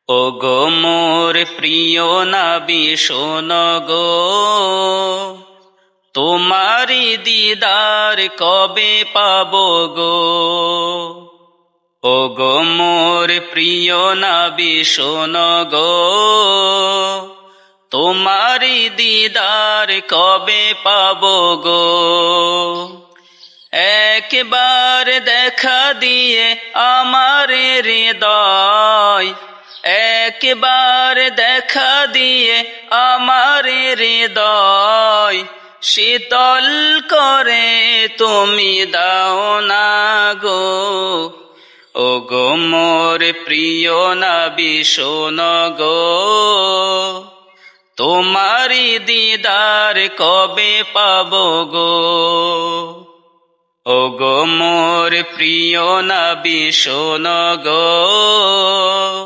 ওগো মোর প্রিয় নবী শোনো গো, তোমারি দিদার কবে পাবো গো। ওগো মোর প্রিয় নবী শোনো গো, তোমারি দিদার কবে পাবো গো। একবার দেখা দিয়ে আমার হৃদয়, একবার দেখা দিয়ে আমার হৃদয় শীতল করে তুমি দাও না গো। ওগো মোর প্রিয় নবী শোনো গো, তোমারি দিদার কবে পাবো গো। ওগো মোর প্রিয় নবী শোনো গো।